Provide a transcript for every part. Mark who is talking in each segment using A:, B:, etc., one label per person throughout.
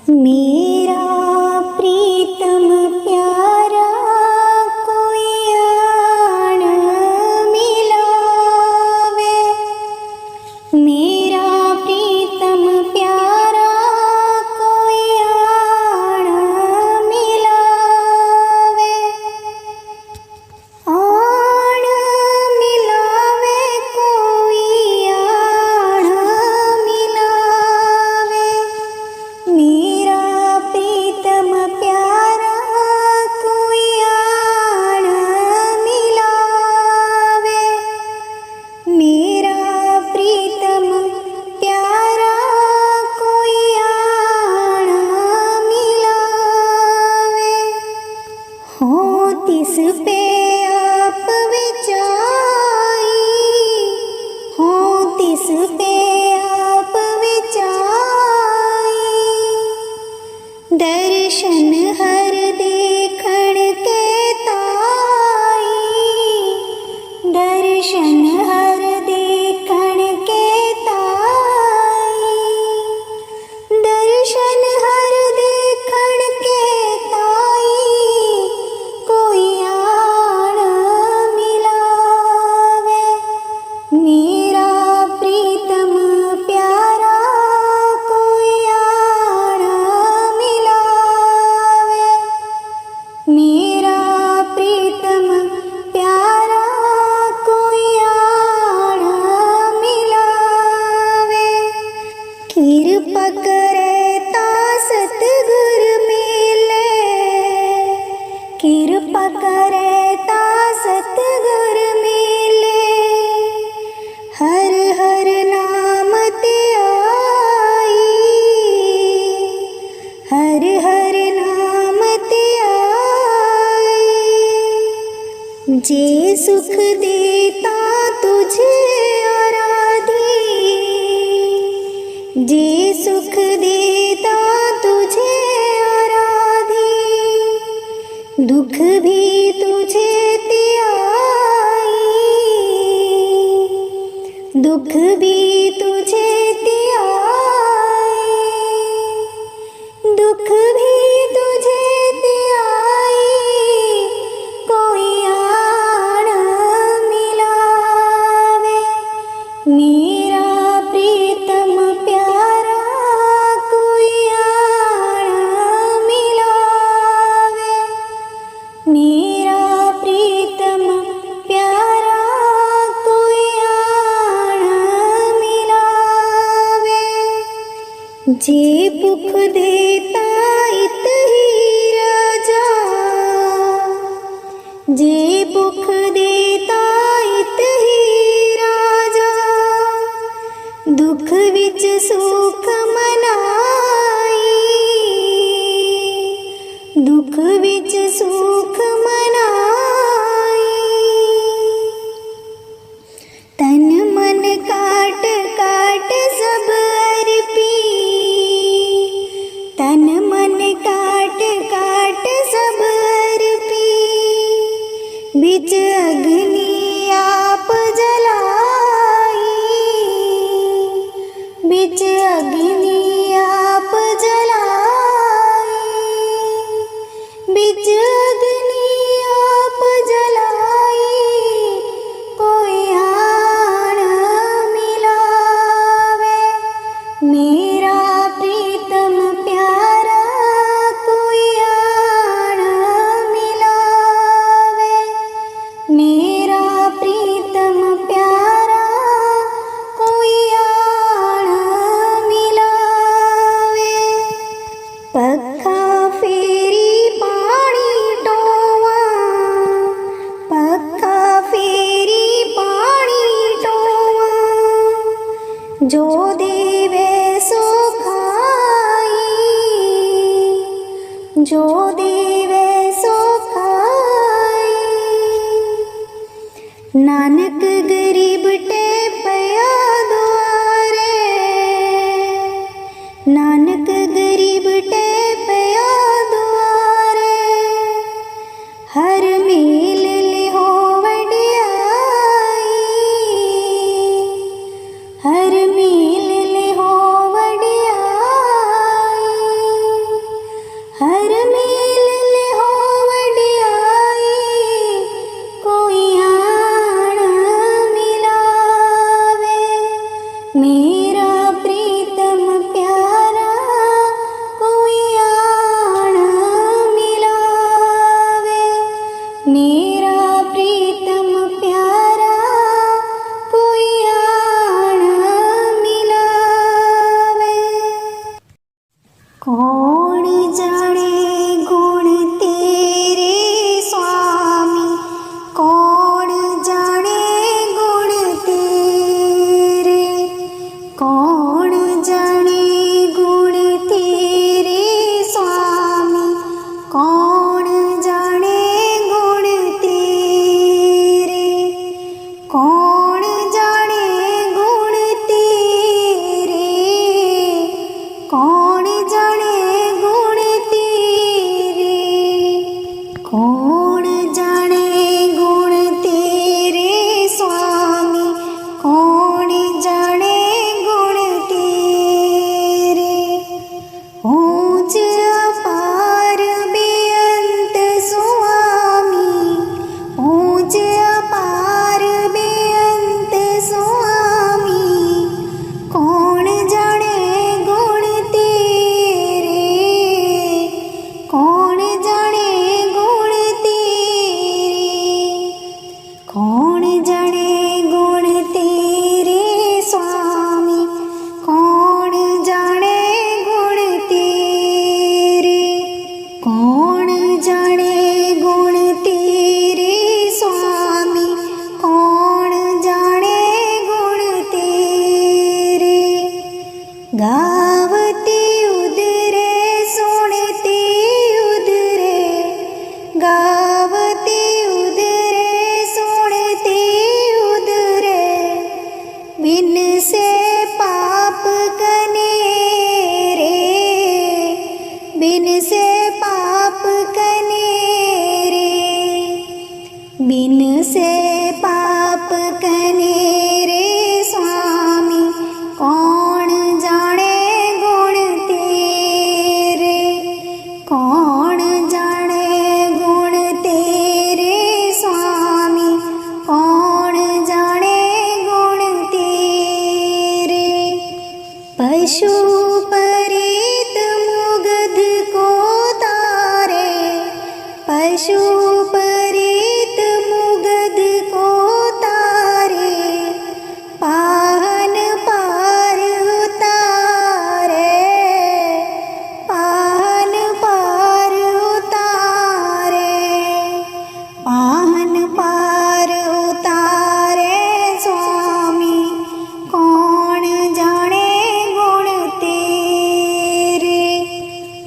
A: मेरा प्रीतम प्यारा कोई आन मिलावे। मेरा प्रीतम प्यारा कोई आन मिलावे। आन मिलावे कोई आन मिलावे। मेरा प्रीतम प्यारा कोई आन मिलावे। मेरा प्रीतम प्यारा कोई आन मिलावे। हो तिस पे आप विचाई, हो तिस पे आप विचाई। दर्शन हर देखण के ताई, दर्शन हर देखण के ताई। दर्शन हर देखण के ताई कोई आन मिलावे। मेरा प्रीतम प्यारा कोई आन मिलावे। मेरा प्रीतम प्यारा कोई आन मिलावे। कृपा करे ता सतगुर मिले, कृपा करे ता सतगुर मिले। हर हर नाम ते आई, हर हर नाम ते आई। जे सुख देता तुझे आराधी, जे सुख देता तुझे आराधी। दुख भी तुझे त्याई, दुख भी तुझे त्याई। दुख भी तुझे त्याई कोई आन मिलावे। मेरा प्रीतम प्यारा कोई आन मिलावे। मेरा प्रीतम प्यारा कोई आन मिलावे। जे भुख देता इत ही राजा, जे भुख देता इत ही राजा। दुख विच सुख मनाई, दुख विच सुख मनाई। तन मन काट काट सब अर्पी, तन मन काट काट सब अर्पी। बिच अग्नि आप जलाई, बिच अग्नि आप जलाई। बिच अग्नि आप जलाई कोई आन मिलावे। मेरा प्रीतम प्यारा कोई आन मिलावे। मेरा प्रीतम प्यारा कोई आन मिलावे। पक्का फेरी पानी टोवा, पक्का फेरी पानी टोवा। जो देवे सो खाई, जो देवे सो खाई। नानक गरीब टे पया द्वारे, नानक गरीब टे पया द्वारे। हर मेल लिहो वडियाई, हर मेल लिहो वडियाई। कौन जाने गुण तेरे स्वामी, कौन जाने गुण तेरे, कौन जाने गुण तेरे स्वामी, कौन जाने गुण तेरे, कौन जाने गुण तेरे, कौन जाने गुण तेरे, कौन जाने गुण तेरे स्वामी, कौन जाने गुण तेरे। ऊंच अपार बेअंत स्वामी, ऊंच अपार बेअंत स्वामी, कौन जाने गुण तेरे, कौन जाने गुण तेरे, कौन जाने गुण तेरे स्वामी, कौन जाने गुण तेरे, कौन जाने गुण तेरे स्वामी, कौन जाने गुण तेरे। गावते उदरे सुनते उदरे, गावते उदरे सुनते उदरे, बिन से पाप कनेरे, बिन से पाप कनेरे, बिन से पाप कनेरे स्वामी, कौन जाने गुण तेरे, कौन जाने गुण तेरे स्वामी, कौन जाने गुण तेरे। पशु परीत मुगध को तारे, पशु परीत मुगध को तारे, पाहन पार उतारे, पाहन पार उतारे, पाहन पार उतारे स्वामी, कौन जाने गुण तेरे,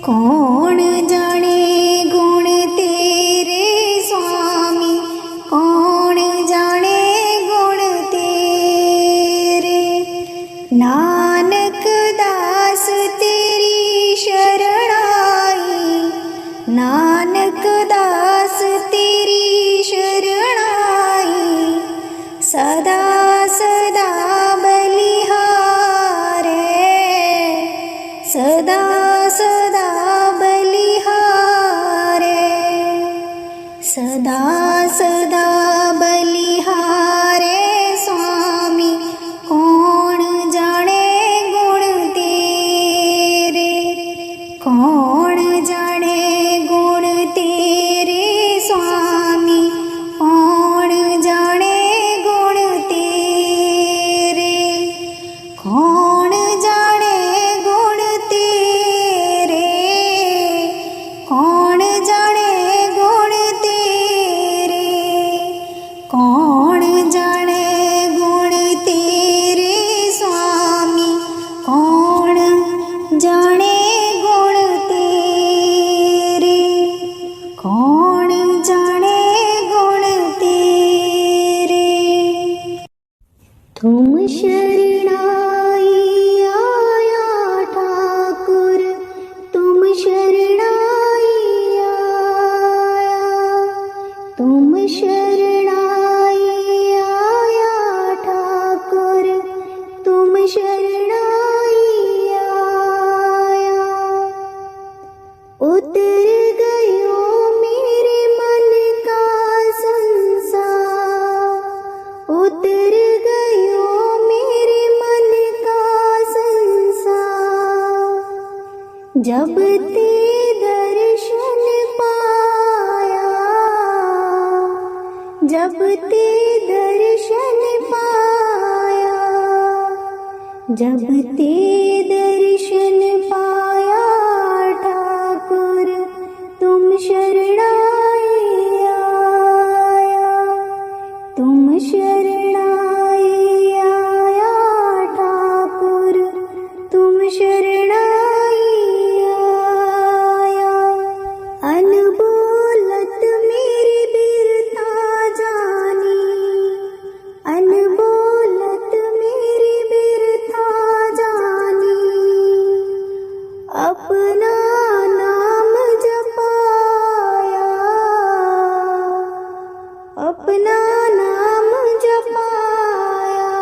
A: कौन जाने गुण तेरे स्वामी, कौन जाने गुण तेरे। नानक दास तेरी शरणाई, नानक दास तेरी शरणाई, सदा सदा बलिहारे, सदा सदा बलिहारे, सदा सदा बलिहारे स्वामी, कौन जाने गुण तेरे, कौन जाने गुण तेरे स्वामी, कौन जाने गुण तेरे, कौन जाने गुण तेरे, कौन जाने गुण तेरे, कौन जाने गुण तेरे स्वामी, कौन जाने गुण तेरे, कौन जाने गुण तेरे। तुम शरणाई आया ठाकुर, तुम शरणाई आया, तुम शरणाई आया ठाकुर, तुम शरणाई आया। उतर गयो मेरे मन का संसार, उतर गयो मेरे मन का संसार, जब ते दर्शन पाया, जब ते दर्शन पाया, जब ते दर्शन पाया अपना नाम जपाया, अपना नाम जपाया,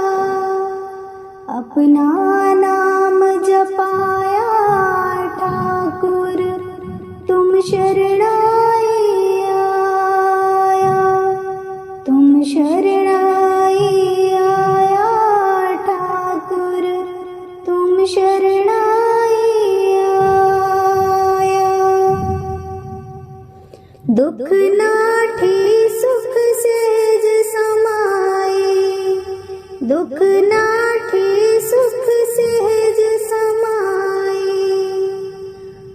A: अपना नाम जपाया ठाकुर तुम शरणाई आया, तुम शरणाई आया ठाकुर तुम शरणाई आया। दुख नाठे सुख सहज समाए, दुख नाठे सुख सहज समाए,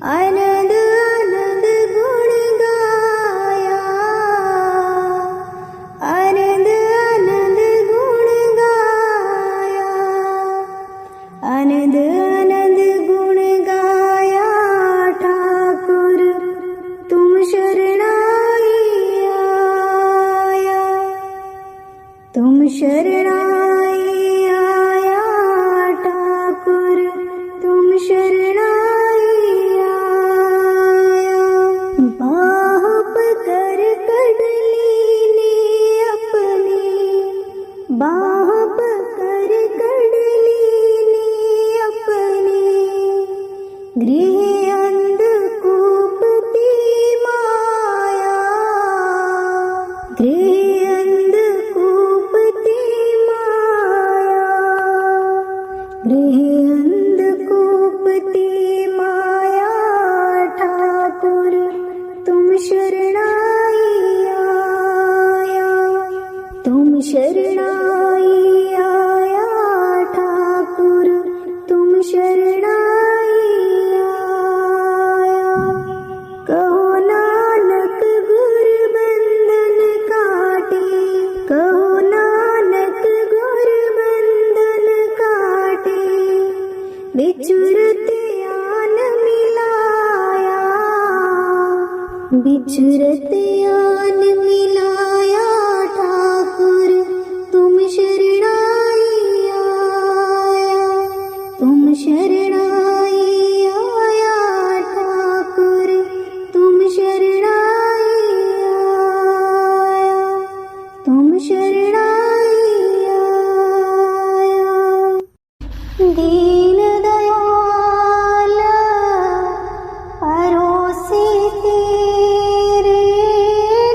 A: आनंद आनंद गुण गाया, आनंद आनंद गुण गाया, आनंद आनंद गुण गाया ठाकुर तुम शरणाई आया, तुम शरणाई आया ठाकुर तुम शरणाई आया। बाह पकड़ कड़ली ने अपनी, बाह पकड़ कड़ली ने अपनी, गृह अंधकूप की माया, गृह अंधकूप की माया, गृह अंधकूप की माया ठाकुर तुम शरणाई आया, तुम शरणाई आया ठाकुर तुम शरणाई आया। कहो नानक गुर बंधन काटे, कहो नानक गुर बंधन काटे, बिचुरत आन मिलाया, बिचुरत आन मिलाया ठाकुर तुम शरणाई आया, तुम शरणाई आया ठाकुर तुम शरणाई आया, तुम शरणाई आया। दीन दयाल परोसे तेरे,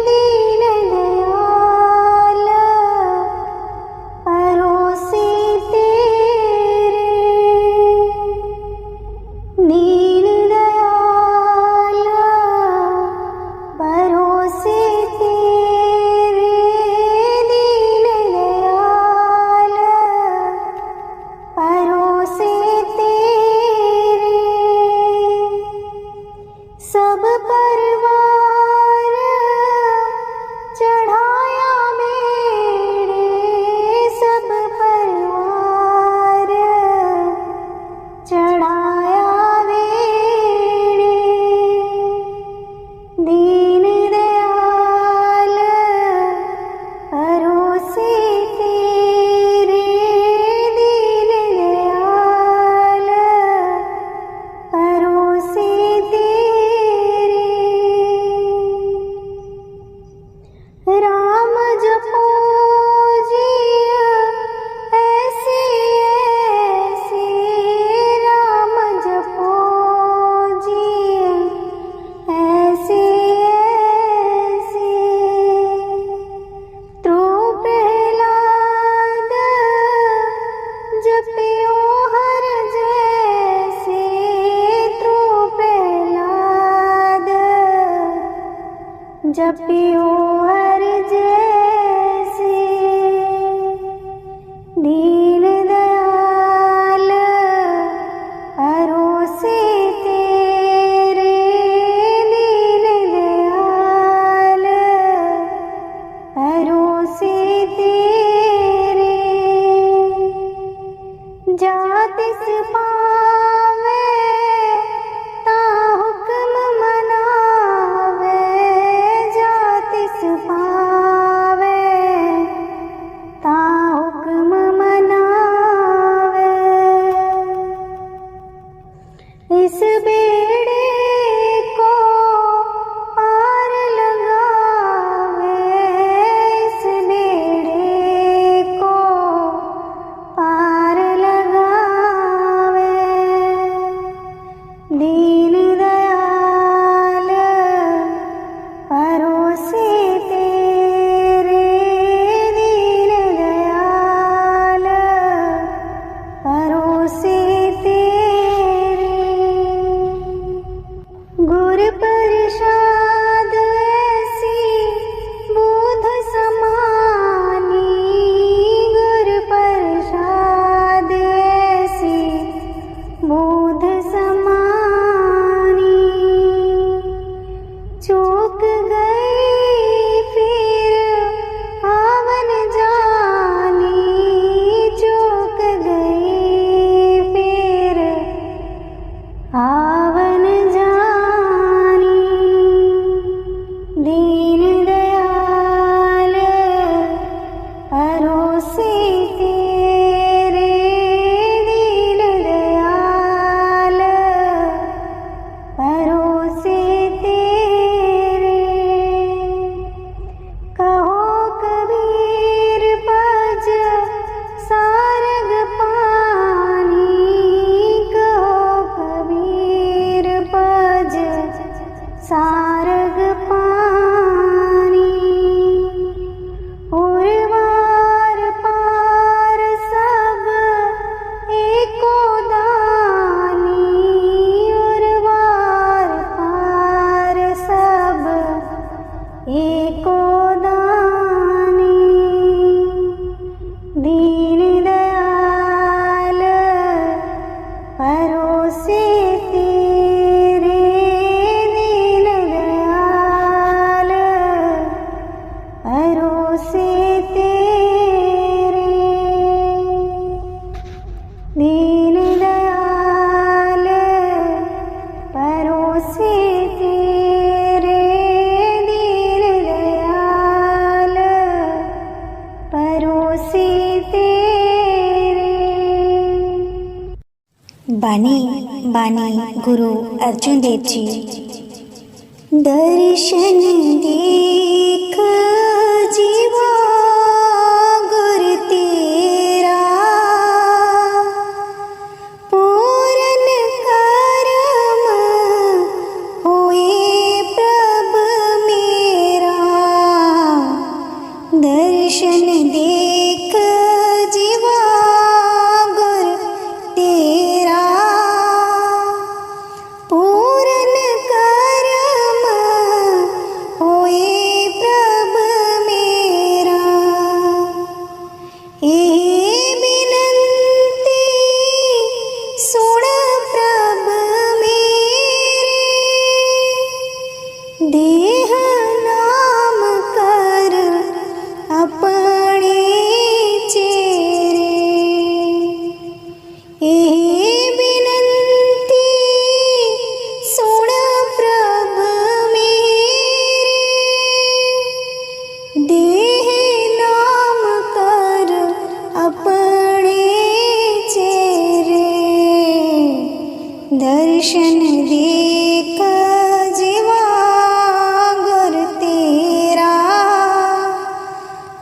A: दीन दयाल परोसे तेरे, दीन दयाल परोसे तेरे, दीन दयाल परोसे तेरे, सब परवार चढ़ाया मेरे, सब परवार चढ़ाया मेरे, दीन दयाल परोसे तेरे, दीन दयाल परोसे तेरे। राम जपो जिय ऐसे ऐसे, राम जपो जिय ऐसे ऐसे, तो प्रहलाद जपियो हर जैसे, तो प्रहलाद जपियो हर जैसे, दीन दयाल परोसे तेरे, दीन दयाल परोसे तेरे, जातिस पावे ता हुक्म मनावे, जातिस पावे दीन दयाल परोसे तेरे, दीन दयाल परोसे तेरे। गुर प्रसाद ऐसी बोध समानी, गुर प्रसाद ऐसी बोध समानी। चूक गई फिर आवन जानी, चूक गई फिर आवन जानी। दीन दयाल परोसे तेरे, दीन दयाल परोसे तेरे। कहो कबीर पज सारग पानी, कहो कबीर पज सारग पानी। और वार पार सब एको दानी, और वार पार सब एको दानी। दीन दयाल परोसे तेरे, दीन दयाल परोसे तेरे। दीन दयाल परोसे तेरे, दीन दयाल परोसे तेरे।
B: बानी गुरु अर्जुन देव जी।
A: दर्शन देख जीवा गुर तेरा, पूरन करम होए प्रभ मेरा। दर्शन देख जीवा गुर तेरा, पूरन करम होए प्रभ मेरा। ए बिनती सुन प्रभ मेरे, देह नाम कर अपने चेरे। ए बिनती सुन प्रभ मेरे, देह नाम कर अपने चेरे। दर्शन देख जीवा गुर तेरा,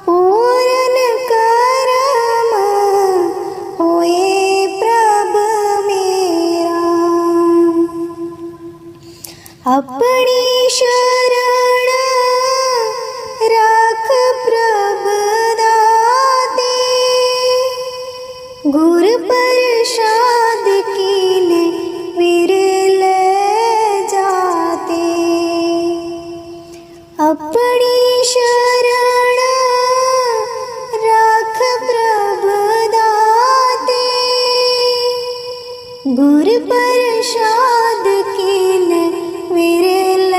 A: पूरन करम होए प्रभ मेरा। अपनी शरण राख प्रभ दाते, गुर प्रसाद कीन विरल जाते। अपनी शरण राख प्रभ दाते, गुर प्रसाद कीन विरल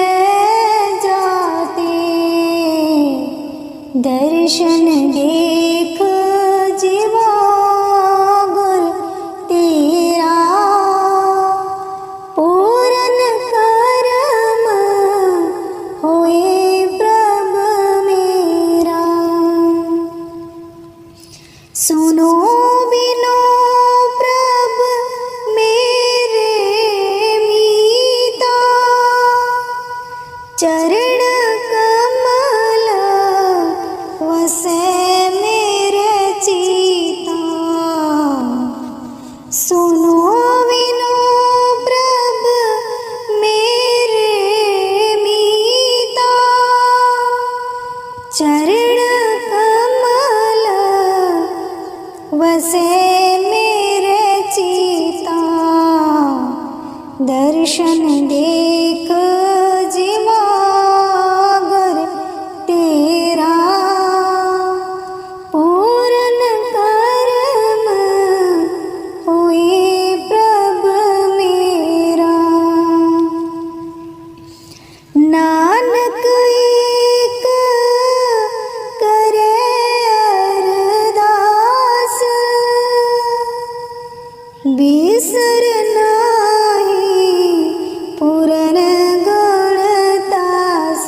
B: देख जिवागर तेरा पूर्ण कर्म होए प्रभ मेरा। नानक एक करे अरदास बिसर नाही पूरन गुणदास।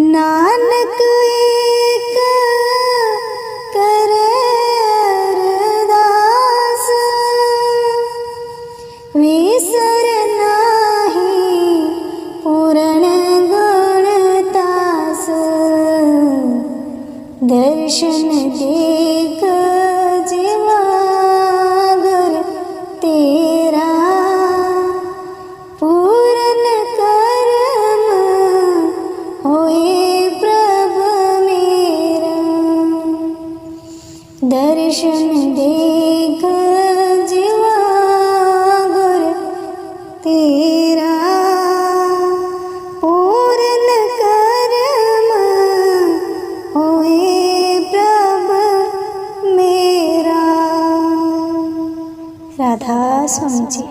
B: नानक एक करे अरदास बिसर नाही पूरण गुणदास। दर्शन देख जिवागर तेरा पूर्ण कर्म होए प्रभ मेरा। दर्शन देख जिवागर तेरा पूर्ण कर्म होए प्रभ मेरा। राधा स्वामी जी।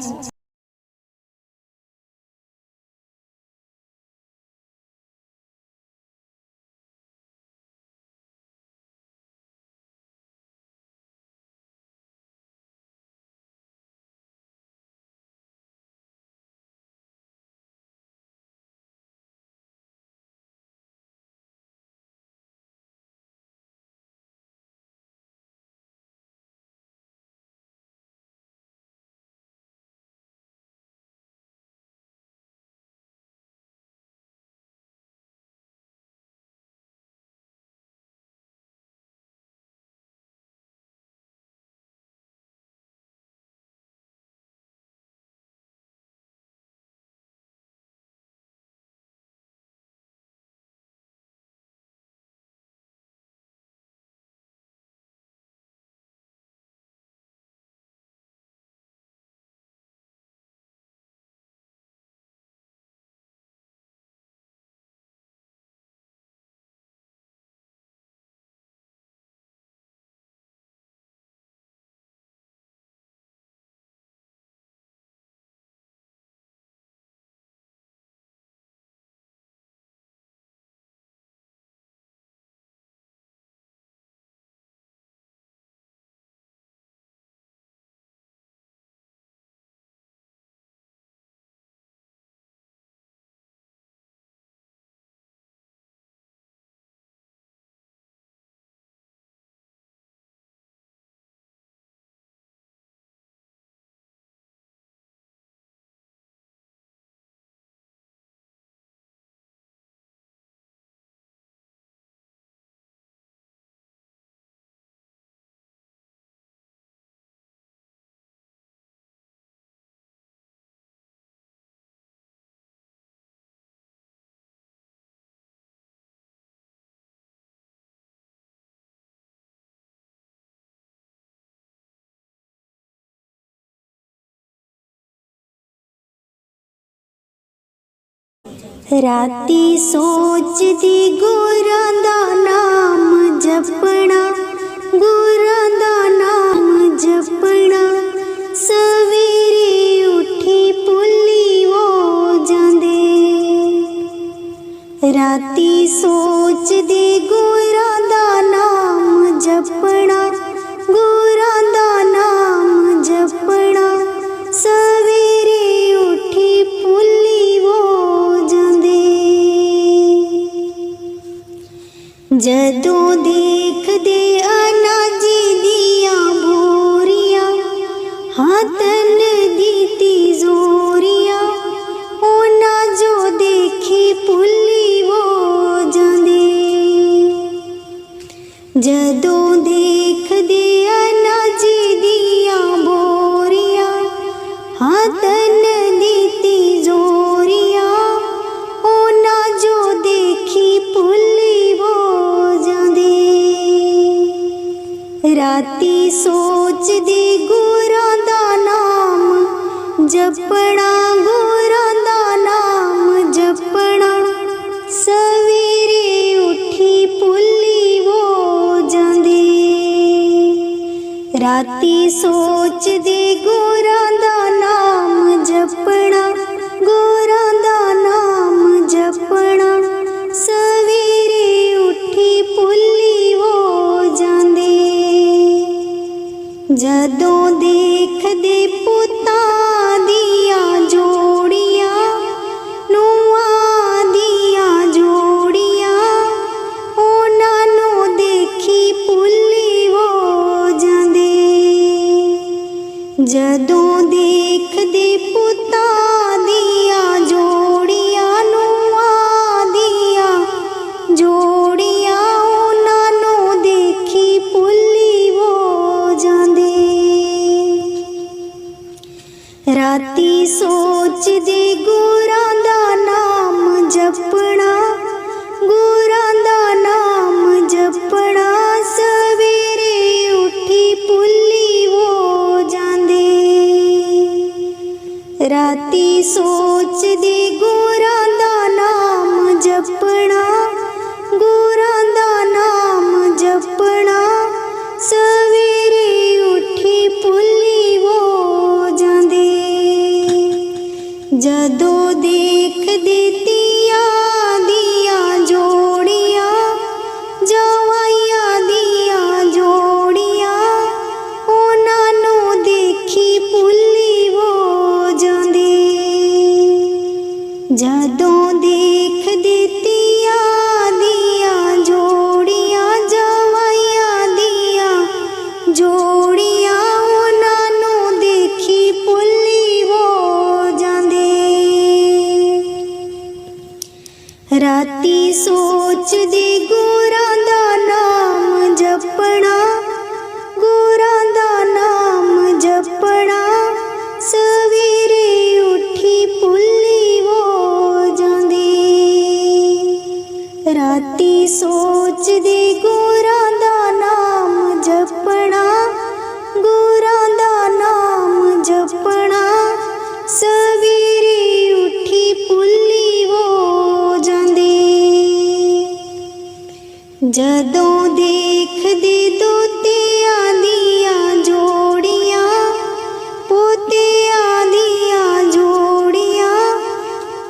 B: राती सोचदी गुरां दा नाम जपना, गुरां दा नाम जपना। सवेरे उठी भुल्ली हो जांदे। राती सोचदी गुरां दा नाम जपना, गुरां दा नाम जपना। सवेरे उठी भुल्ली हो जांदे। जदों देखदे अनाजी दियां बोरियां, हाथन दी तिजोरियां, उन्हां जो देखी भुल्ली हो जांदे। जदों देखदे अनाजी दियां बोरियां, हाथन दी तिजोरियां, उन्हां जो देखी भुल्ली हो जांदे। राती सोचदे गुरां दा नाम जपना, गुरां दा नाम जपना, सवेरे उठी भुल्ली हो जांदे। जदों देखदे पुत्तां दियां जोड़ियां, ਨੂੰਆਂ ਦੀਆਂ ਜੋੜੀਆਂ, ਉਹਨਾਂ ਨੂੰ ਦੇਖੀ ਭੁੱਲੀ ਹੋ ਜਾਂਦੇ। ਜਦੋਂ ਦੇਖਦੇ ਪੁੱਤਾਂ ਦੀਆਂ ਜੋੜੀਆਂ, ਨੂੰਆਂ ਦੀਆਂ ਜੋੜੀਆਂ, ਉਹਨਾਂ ਨੂੰ ਦੇਖੀ ਭੁੱਲੀ ਹੋ ਜਾਂਦੇ। राती सोचदे गुरां दा नाम जपना, गुरां दा नाम जपना, सवेरे उठी भुल्ली हो जांदे। राती सोचदे गुरां दा नाम जपना, गुरां दा नाम जपना, सवेरे उठी भुल्ली हो जांदे। जदों देखदे धीआं दियां जोड़ियां, जवाइयां दियां जोड़ियां, ਉਹਨਾਂ ਨੂੰ ਦੇਖੀ ਭੁੱਲੀ ਹੋ ਜਾਂਦੇ। ਜਦੋਂ ਦੇਖਦੇ ਧੀਆਂ ਦੀਆਂ ਜੋੜੀਆਂ, ਜਵਾਈਆਂ ਦੀਆਂ ਜੋੜੀਆਂ, ਉਹਨਾਂ ਨੂੰ ਦੇਖੀ ਭੁੱਲੀ ਹੋ ਜਾਂਦੇ। ਰਾਤੀ ਸੋਚਦੇ ਗੁਰਾਂ ਦਾ ਨਾਮ ਜਪਣਾ, ਗੁਰਾਂ ਦਾ ਨਾਮ ਜਪਣਾ, ਸਵੇਰੇ ਉੱਠੀ ਭੁੱਲੀ ਹੋ ਜਾਂਦੇ। ਰਾਤੀ ਸੋਚਦੇ ਗੁਰਾਂ ਦਾ ਨਾਮ ਜਪਣਾ, ਗੁਰਾਂ ਦਾ ਨਾਮ ਜਪਣਾ, ਸਵੇਰੇ ਉੱਠੀ ਭੁੱਲੀ ਹੋ ਜਾਂਦੇ। ਜਦੋਂ ਦੇਖਦੇ ਦੋਤਿਆਂ ਦੀਆਂ ਜੋੜੀਆਂ, ਪੋਤਿਆਂ ਦੀਆਂ ਜੋੜੀਆਂ,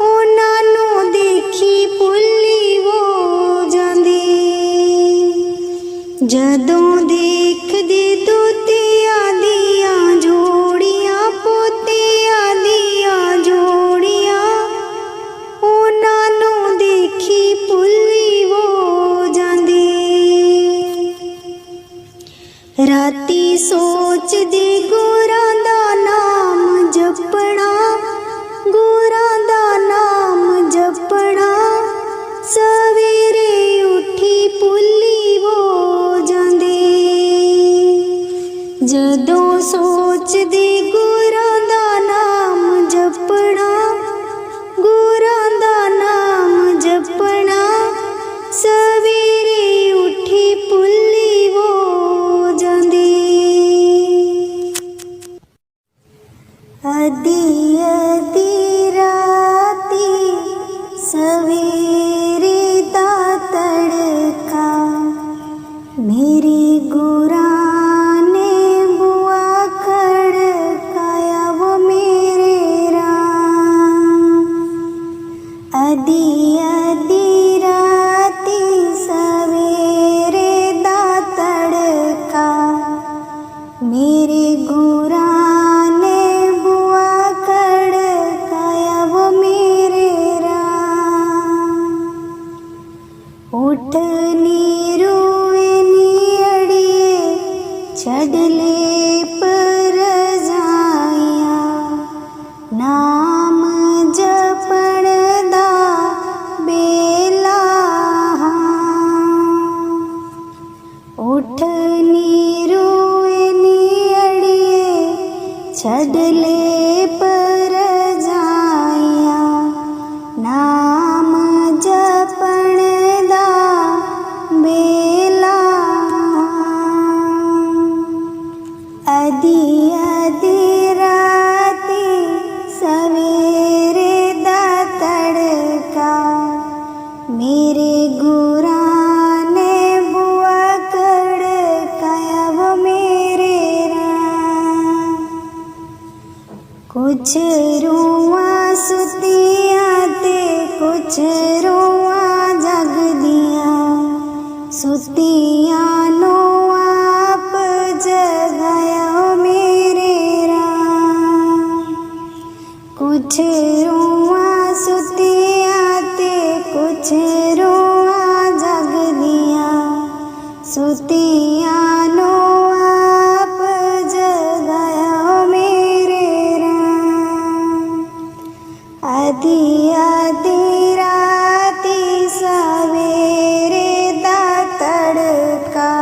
B: ਉਹਨਾਂ ਨੂੰ ਦੇਖੀ ਭੁੱਲੀ ਹੋ ਜਾਂਦੇ। ਜਦੋਂ ਦੇਖਦੇ ਦੋਤਿਆਂ ਦੀਆਂ ਜੋੜੀਆਂ, ਪੋਤਿਆਂ ਦੀਆਂ ਜੋੜੀਆਂ, ਉਹਨਾਂ ਨੂੰ ਦੇਖੀ ਭੁੱਲੀ ਹੋ ਜਾਂਦੇ। कुछ रोआ सुतिया ते कुछ रोआ जग दिया सुतिया नो आप जगाया मेरे राम। कुछ रोआ सुतिया ते कुछ रोआ जग दिया सुतिया नो आप जगाया मेरे राम। आदि आदि राती सवेरे दा तड़का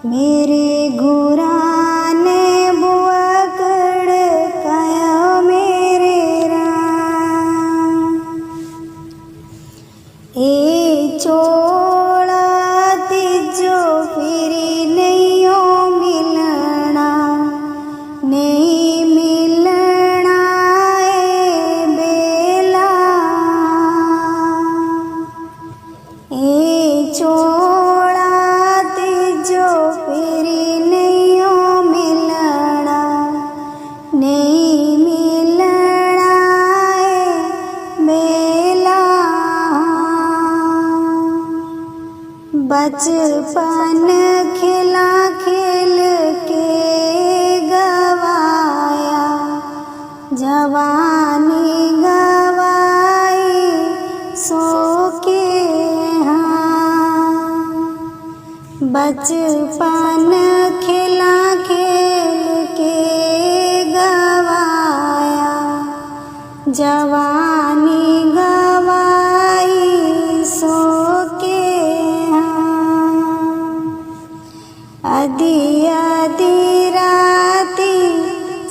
B: मेरे गुरां ने बुआ कड़काया मेरे राम। ए चोला तिजो फिरी नहीं ओ मिलना नहीं मिलना ए बेला। ए चोला तिजो फिरी नहीं ओ मिलना नहीं मिलना ए बेला। बचपन खिला खेल के गवाया जवानी गवाई सो के हाँ। बचपन खिला खेल के गवाया जवानी गवाई सो के आदि आदि राती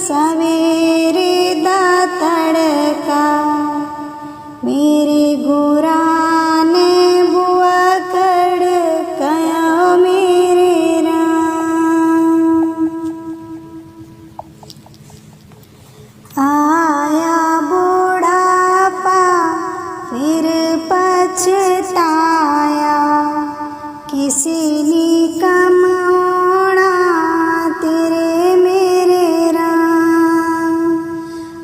B: सवेरे दा तड़का मेरे गुरां ने बुआ कड़काया मेरे राम। आया बुढ़ापा फिर पछताया किसी ने कम तेरे मेरे राम।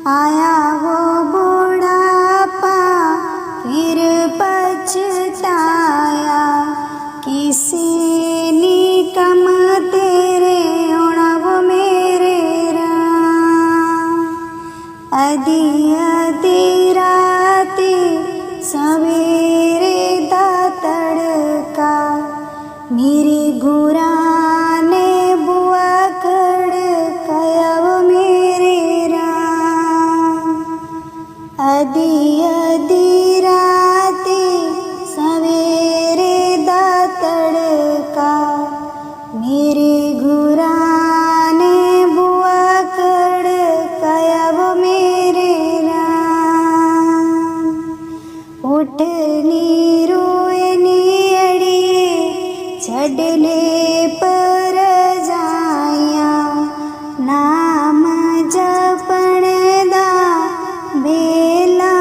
B: आया वो बुढ़ापा फिर पछताया किसी ने कम तेरे होना वो मेरे राम। आदि आदि राती सवेरे दा तड़का मेरे गुरां ने बुआ कड़काया वो मेरे राम। आदि आदि राती सवेरे दा तड़का मेरे गुरां ने बुआ कड़काया वो मेरे राम। उठनी रोयनी अड़िए छड़ले पर जाया नाम जपण दा बेला।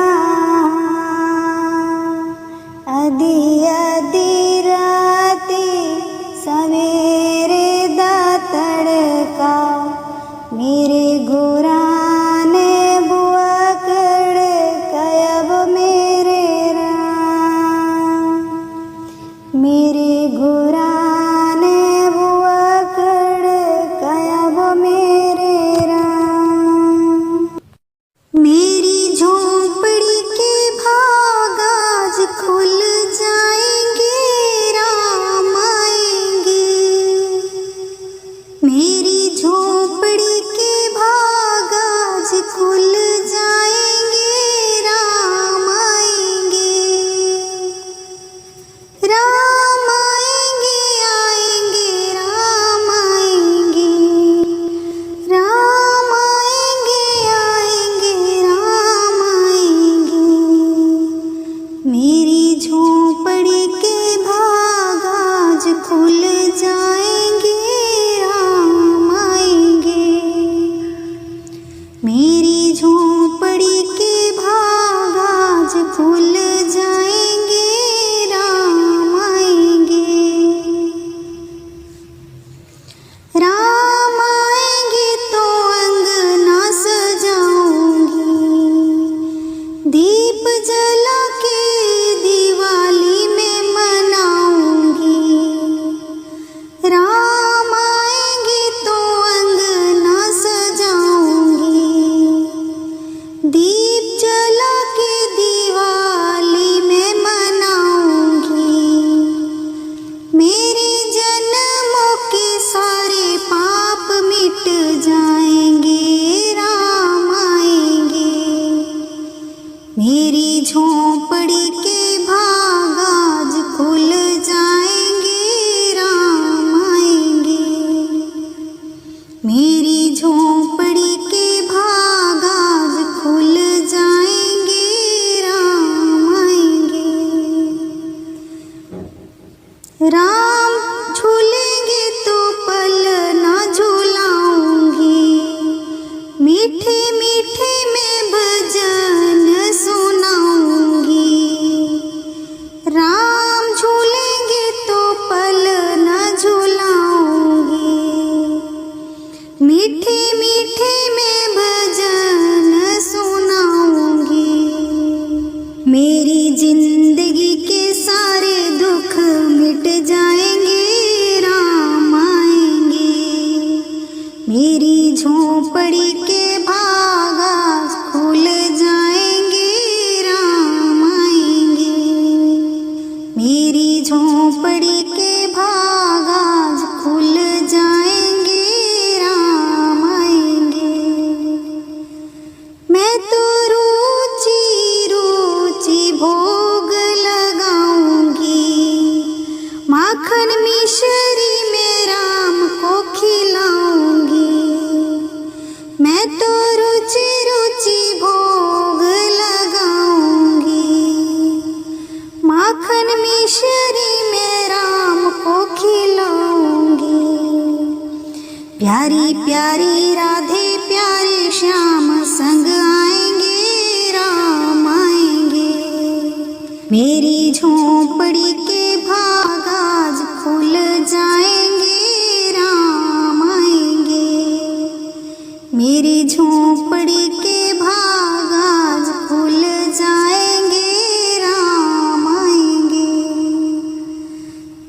B: झोंपड़ी के भाग आज खुल जाएंगे, राम आएंगे। मेरी झोंपड़ी के भाग आज खुल जाएंगे, राम आएंगे। राम झूलेंगे तो पल ना झूलाऊंगी, मीठे मीठे मैं भजन सुनाऊंगी। राम झूलेंगे तो पल ना झूलाऊंगी, मीठे मीठे मैं भजन सुनाऊंगी। मेरी जिंदगी के सारे दुख मिट जाएंगे, राम आएंगे। मेरी झोंपड़ी के भाग आज खुल जाएंगे, राम आएंगे। मेरी झोंपड़ी के भाग आज खुल जाएंगे, राम आएंगे। मैं तो रुचि रुचि भोग लगाऊंगी, माखन मिश्री में राम को खिलाऊंगी। मैं तो रुचि रुचि भोग लगाऊंगी, माखन मिश्री में राम को खिलाऊंगी। प्यारी प्यारी राधे प्यारे श्याम संग आएंगे, राम आएंगे। मेरी झोंपड़ी के भाग आज खुल जाएंगे, राम आएंगे। मेरी झोंपड़ी के भाग आज खुल जाएंगे, राम आएंगे।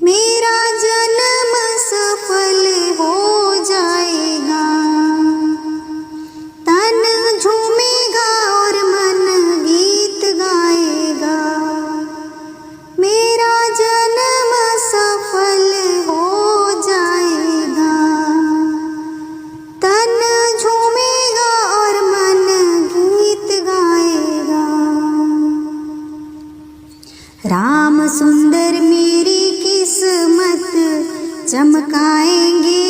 B: मेरा जन्म सफल हो जाएगा, तन झूमेगा और मन गीत गाएगा। मेरा जन्म सफल हो जाएगा, तन झूमेगा और मन गीत गाएगा। राम सुंदर मेरी किस्मत चमकाएंगे,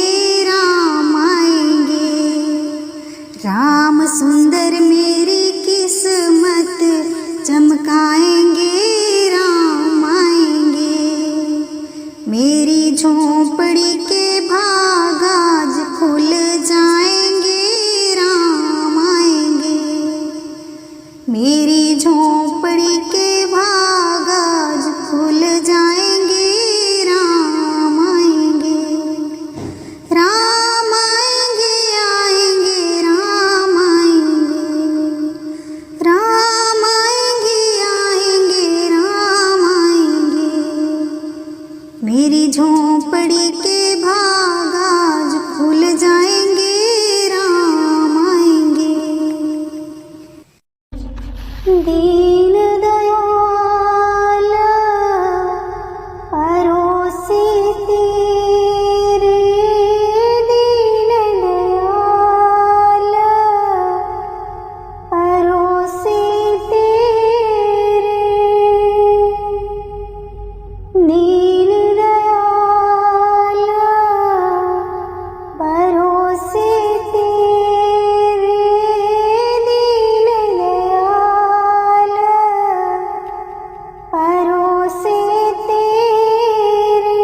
B: राम आएंगे। राम सुंदर मेरी किस्मत चमकाएंगे, राम आएंगे। मेरी झोंपड़ी के भाग आज खुल जाएंगे, राम आएंगे। मेरी झोंपड़ी के भाग आज खुल जाएंगे, राम आएंगे। राम आएंगे आएंगे, राम आएंगे। राम आएंगे आएंगे, राम आएंगे। मेरी झोंपड़ी के भाग आज खुल जाएंगे, राम आएंगे। दीन दयाल परोसे तेरे, दीन दयाल परोसे तेरे। दीन दयाल परोसे तेरे, दीन दयाल परोसे तेरे।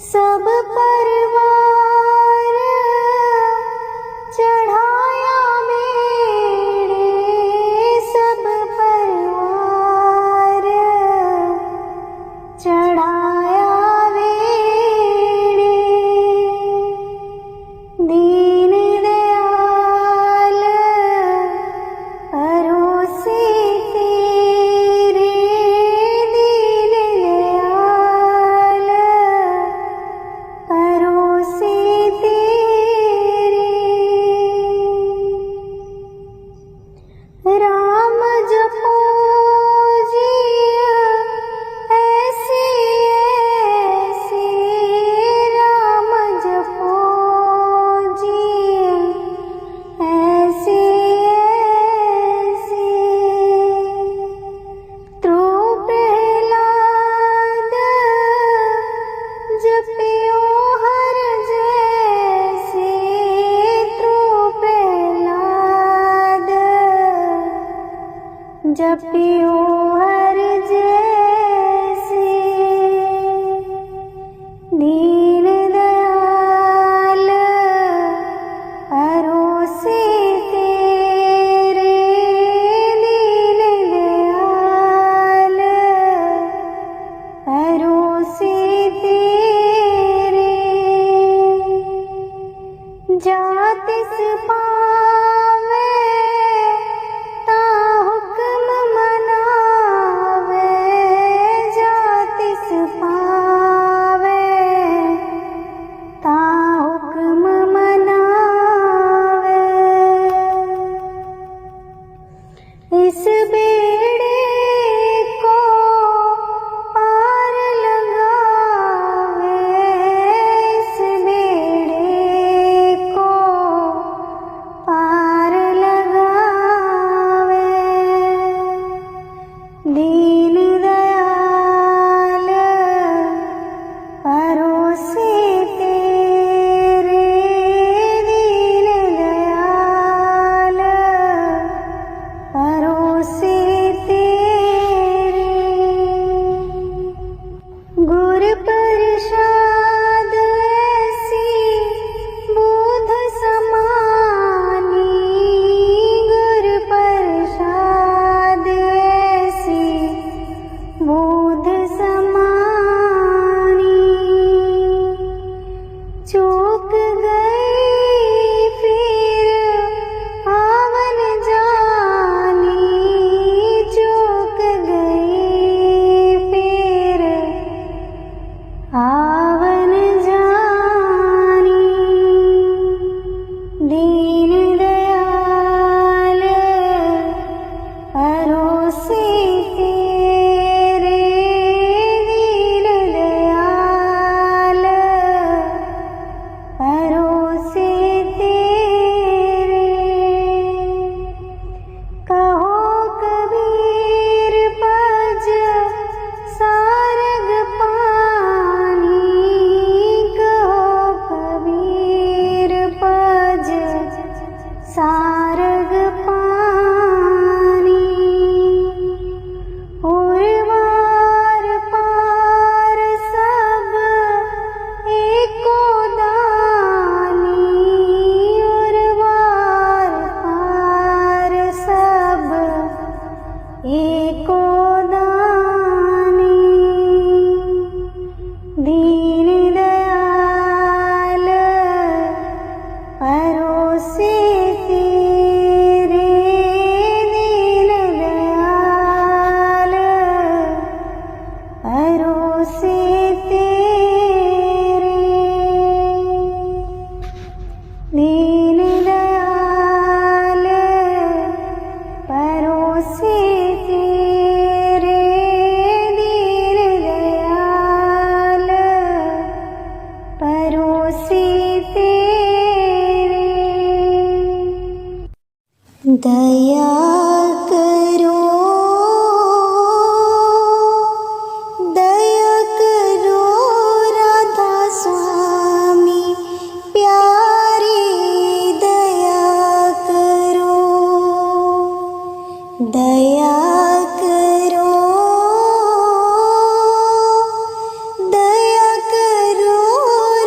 B: सब परवार चढ़ाया मेरे, सब परवार चढ़ाया मेरे। दीन दयाल परोसे तेरे, दीन दयाल परोसे तेरे। राम जपो जिय ऐसे ऐसे, राम जपो जिय ऐसे ऐसे।
A: जपियो हर जैसे दीन दयाल परोसे तेरे दीन दयाल परोसे तेरे जातिस पावे ता हुक्म मनावे जातिस पावे ता हुक्म मनावे इस बेड़े को पार लगावे इस बेड़े को पार लगावे दीन दयाल परोसे तेरे दीन दयाल परोसे तेरे गुर प्रसाद ऐसी बोध समानी गुर प्रसाद ऐसी बोध समानी चूक गई फिर आवन जानी चूक गई फिर आवन जानी दीन दयाल परोसे तेरे दीन दयाल परोसे तेरे कहो कबीर पज सारग पानी कहो कबीर पज सारग पानी उर्वार पार सब एको दानी उर्वार पार सब एको दानी दीन दयाल परोसे तेरे दीन दयाल परोसे तेरे दीन दयाल परोसे तेरे दीन दयाल परोसे तेरे दया करो राधा स्वामी प्यारे दया करो दया करो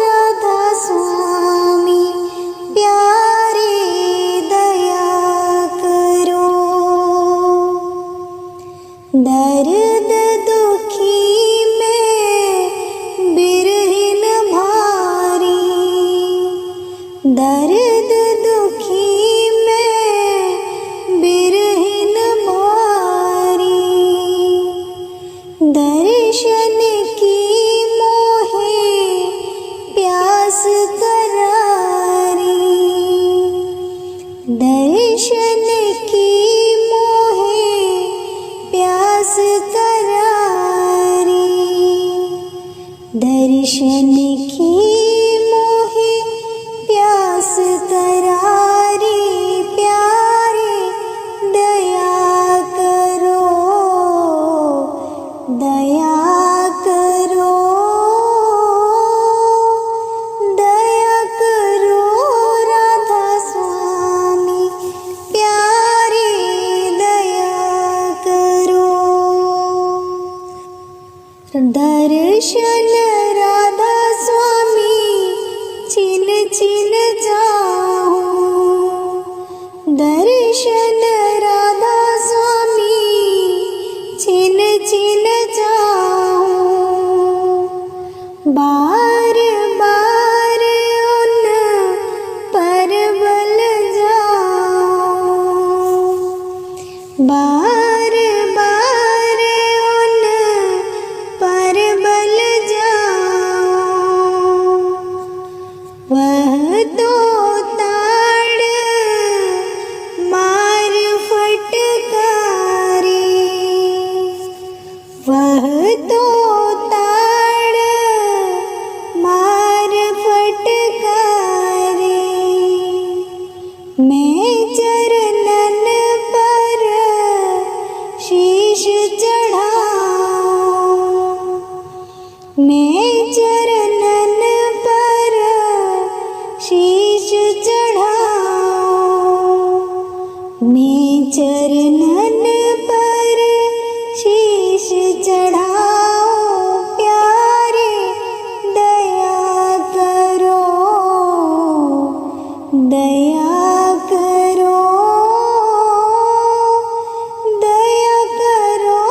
A: राधा स्वामी प्यारे दया करो
B: दर्शन राधा स्वामी छिन छिन जाऊं, दर्शन राधा स्वामी छिन छिन जाऊं, बार बार उन पर बल जाऊं, बार बार उन पर बल जाऊं, वह तो ताड़ मार फटकारे, वह तो ताड़ मार फटकारे, मैं चरणन पर शीश चढ़ाऊं, मैं चरणन पर शीश चढ़ाऊं, मैं चरणन पर शीश चढ़ाऊं, प्यारे दया करो, दया करो, दया करो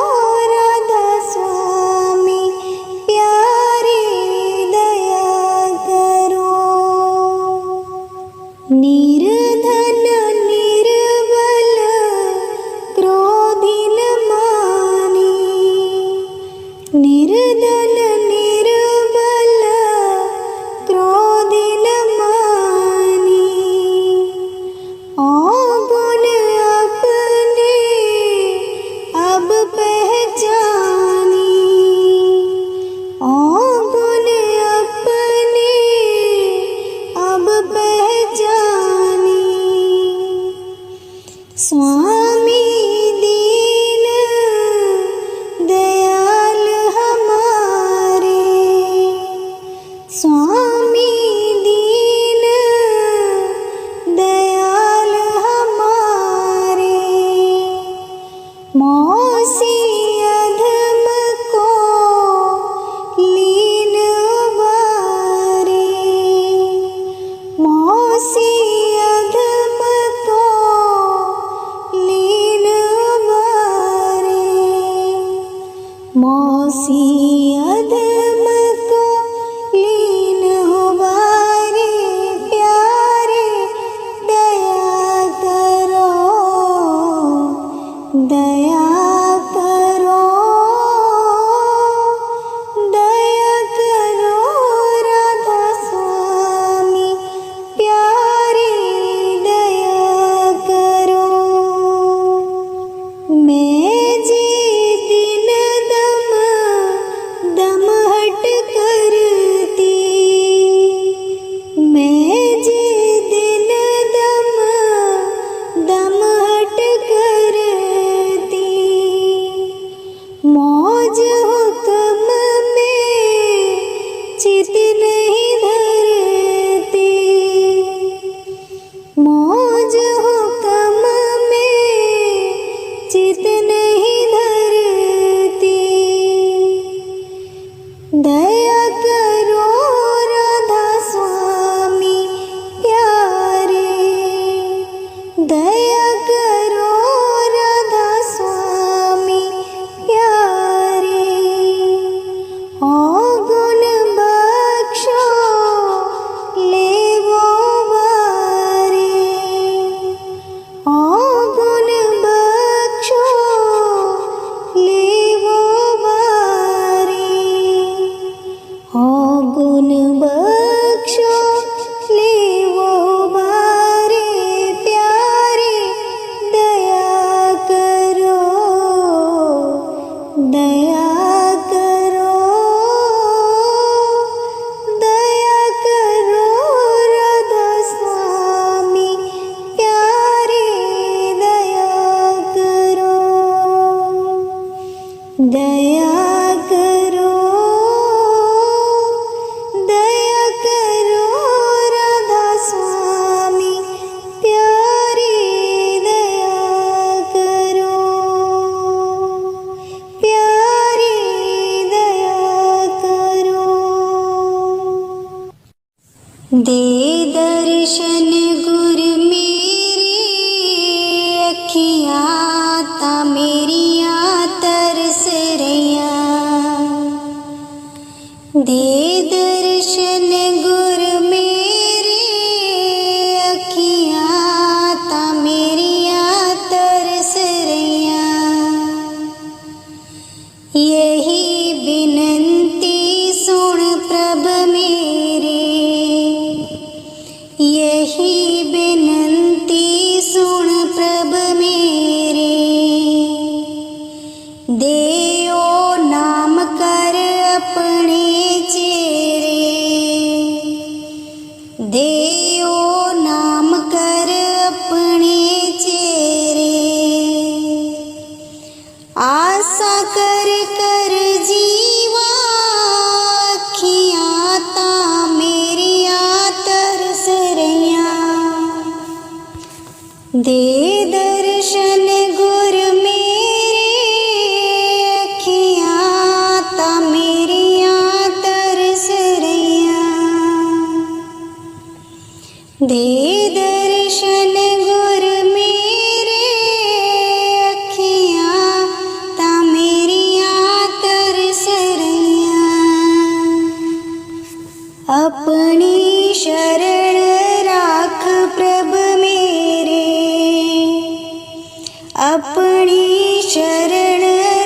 B: राधा स्वामी प्यारे दया करो। निर्धन निर्बल क्रोधिन मानी, निर्धन निर्बल क्रोधिन मानी, औगुण अपने अब पहचानी, औगुण अपने अब पहचानी, स्वामी दीन दयाल हमारे, स्वामी दीन दयाल हमारे, मौसी अधम को लीन उबारे, मौसी अधम को लीन उबारे, मौसी अधम को लीन उबारे, प्यारे दया करो, दया करो, दया करो राधा स्वामी प्यारे दया करो। मैं जे दिन दम अखियां ता मेरियां तरस रहियां। दे दर्शन गुर मेरे, अखियां ता मेरियां तरस रहियां। यही बिनती सुन प्रभ मेरे, यही बिनती सुन प्रभ मेरे। देओ नाम कर अपने चेरे, देओ नाम कर अपने चेरे। आशा कर कर जीवा, अखियां ता मेरियां तरस रहियां। दे दर्शन गुर मेरे, अखियां ता मेरियां तरस रहियां। दे दर्शन गुर मेरे, अखियां ता मेरियां तरस रहियां। अपनी शरण राख प्रभ मेरे, अपनी शरण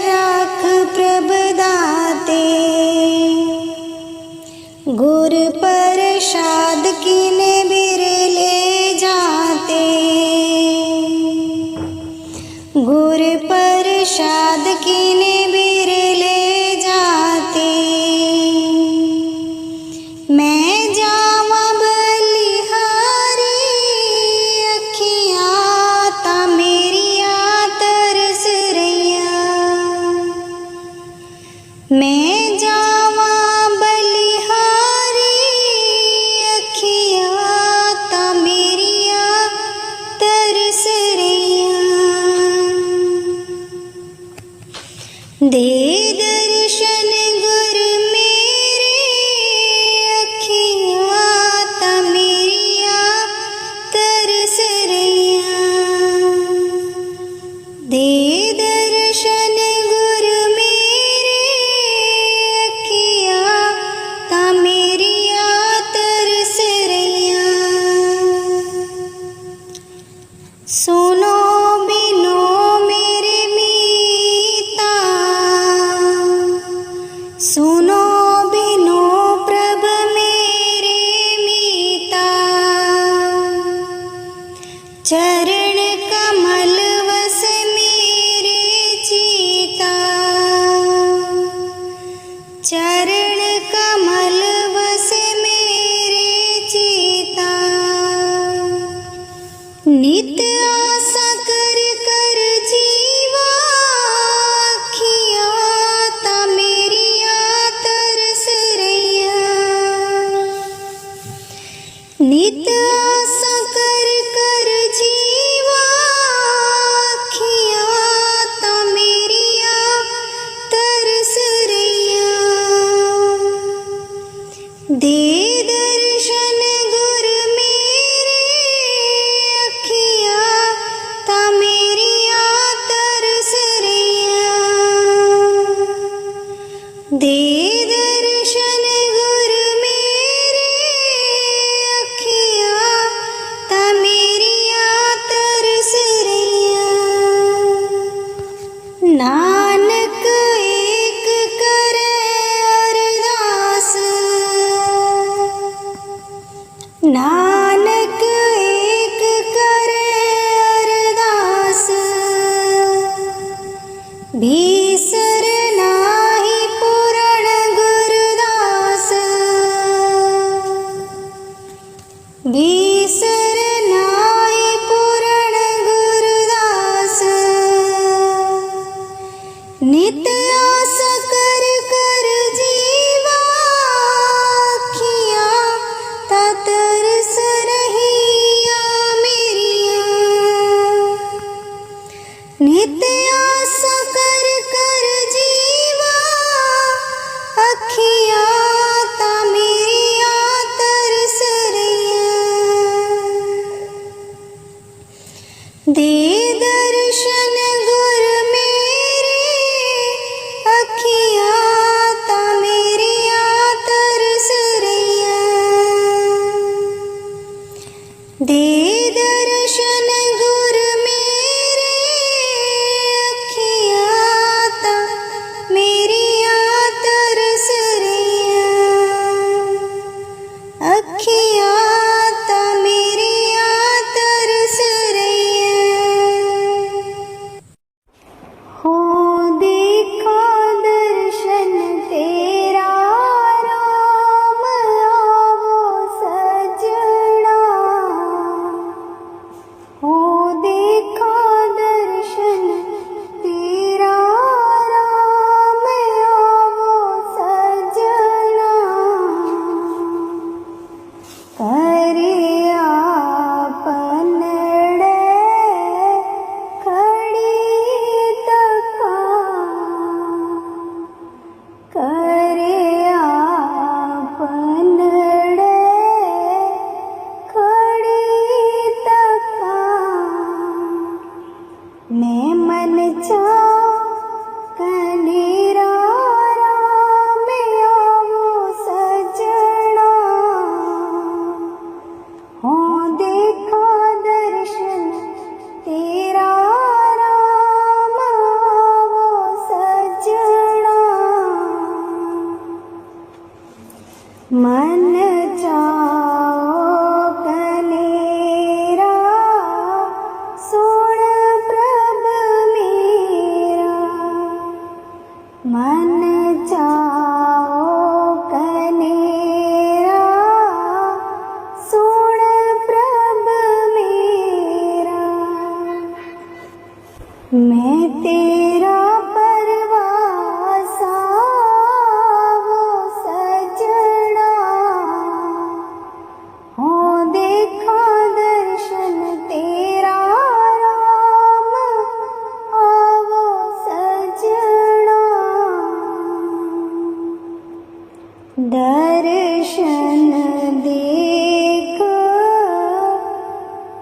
B: राख प्रभ दाते। गुर प्रसाद किने बिरले जाते, गुर प्रसाद किने बिरले जाते। मैं जावा बलिहारी, अखियां ता मेरियां तरस रहियां। मैं जावा बलिहारी, अखियां ता मेरियां तरस रहियां। दे दर्शन गुर मेरे, अखियां ता मेरियां तरस रहियां। दे दर्शन गुर मेरे, अखियां ता मेरियां तरस रहियां। सुनो बिनो मेरे मीता, सुनो बिनो प्रभ मेरे मीता। चरण कमल वस मेरे चीता, चरण कमल वस मेरे चीता। नित आशा कर कर जीवा, अखियां ता मेरियां तरस रहियां। नित आशा कर कर जीवा, अखियां ता मेरियां तरस रहियां। दे दर्शन गुर मेरे, अखियां ता मेरियां तरस रहियां। दे दर्शन गुर मेरे, अखियां ता मेरियां तरस रहियां। नानक एक करे अरदास, नानक एक करे अरदास। भीसर नाही पूरण गुरदास, भीसर नाही पूरण गुरदास। नित आशा कर कर जीवा, अखियां ता तरस रहियां मेरियां। नित आशा कर कर जीवा, अखियां ता मेरियां तरस रहियां। दे दर्शन
A: मैं मन चाह कनेरा राम आवो सजना, हो देखा दर्शन तेरा राम आवो सजना। मन चाहो कनेरा सोण प्रभ मेरा, मन चाहो कनेरा सोण प्रभ मेरा। मैं तेरा परवासा वो सजना, हो देखा दर्शन तेरा राम आवो सजना। दर्शन देख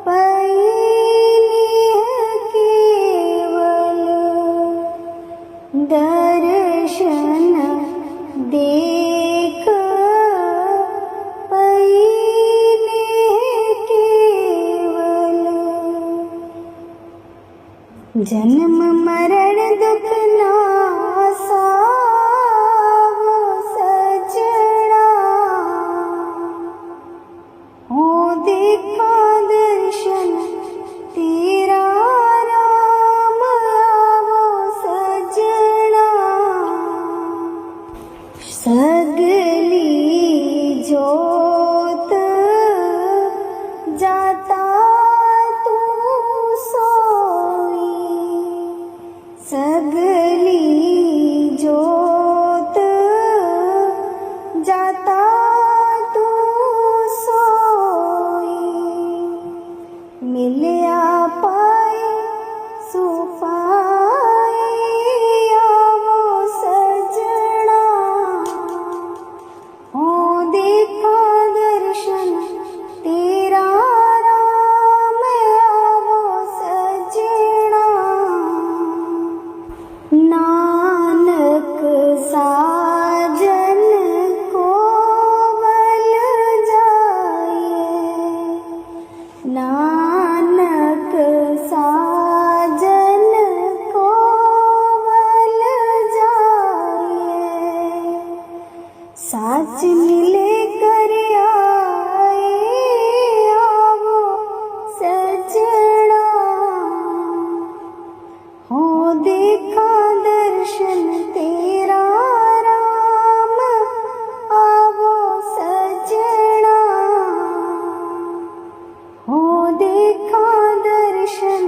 A: पैनी केवल, दर्शन देख पैनी केवल। जन्म मरण दुख नासा वो सजना, हो देखा दर्शन तेरा राम आवो सजना। सगली जोत जाता तू सोई, सगली जोत जाता तू सोई। मिलया पाए सुपाए आवो सजना, हो देखा दर्शन तेरा राम आवो सजना। नानक साजन को बल जाए, नानक साजन को बल जाए। साच मिले कर आए आवो सजना, हो देखा दर्शन तेरा राम आवो सजना, हो देखा दर्शन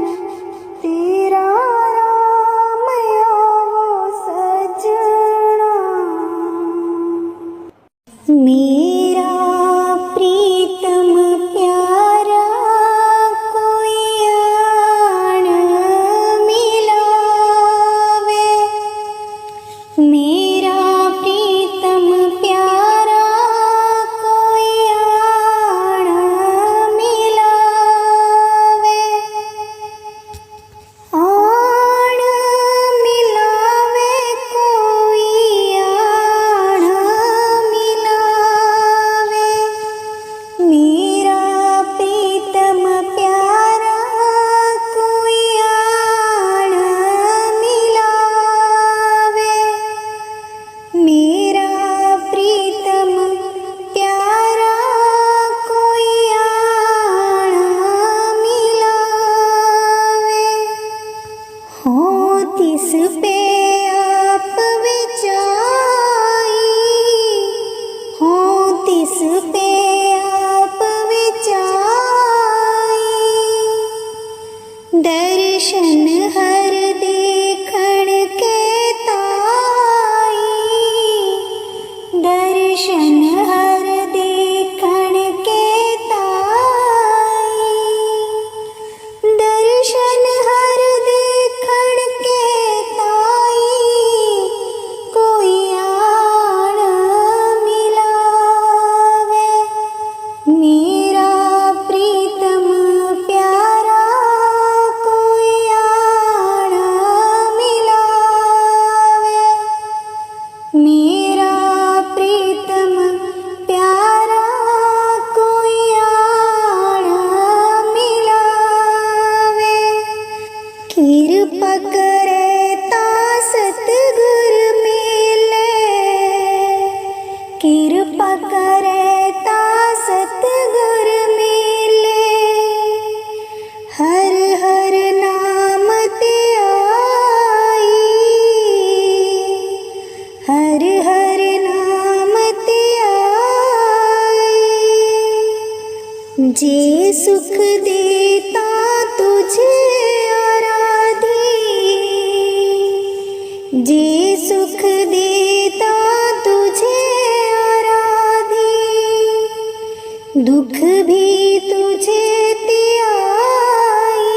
A: तेरा राम आवो सजना। मेरा प्रीतम प्यारा कोई आन मिलावे, मेरा प्रीतम प्यारा कोई आन मिलावे, आन मिलावे कोई आन मिलावे। मेरा प्रीतम प्यारा कोई आन मिलावे, मेरा प्रीतम प्यारा कोई आन मिलावे। हो तिस पे आप विचाई, हो तिस पे आप विचाई। दर्शन हर देखण के ताई, दर्शन हर देखण के ताई, दर्शन हर देखण के ताई। कृपा करे ता सतगुर मिले, कृपा करे ता सतगुर मिले। हर हर नाम ते आई, हर हर नाम ते आई। जे सुख देता तुझे जे सुख देता तुझे आराधी, दुख भी तुझे त्याई,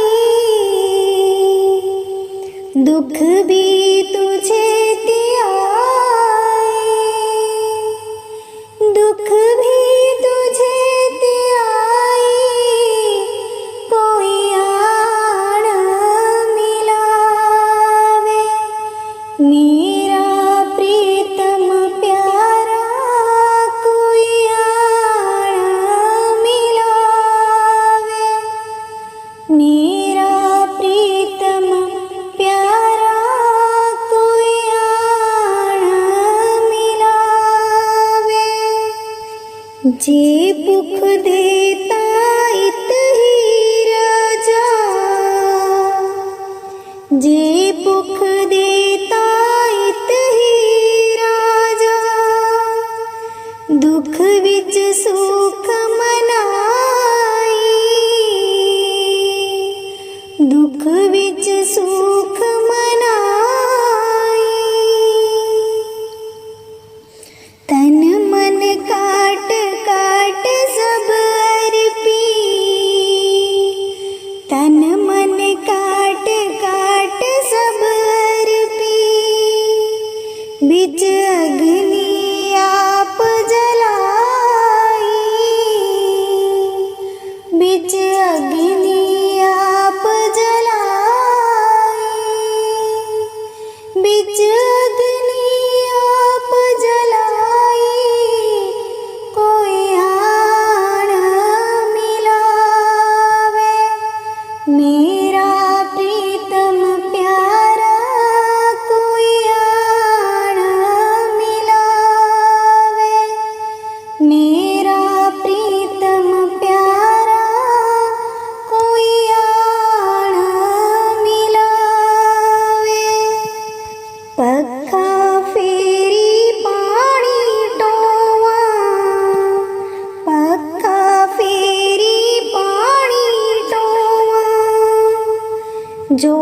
A: दुख भी तुझे त्याई, दुख भी तुझे त्याई। कोई आण मिलावे, मेरा प्रीतम प्यारा कोई आण मिलावे, मेरा प्रीतम प्यारा कोई आण मिलावे। जे भुख देता इत ही राजा, जे भुख देता इत ही राजा। दुख विच सुख मनाई, दुख विच सुख मनाई। तन मन काट काट सब अर्पी, तन मन काट काट सब अर्पी। बिच अग्नि आप जलाई, बिच अग्नि आप जलाई, बिच अग्नि आप जलाई। कोई आण मिलावे, मेरा प्रीतम प्यारा कोई आण मिलावे, मेरा प्रीतम प्यारा कोई आण मिलावे। पक्का फेरी पानी टोवा, पक्का फेरी पानी टोवा। जो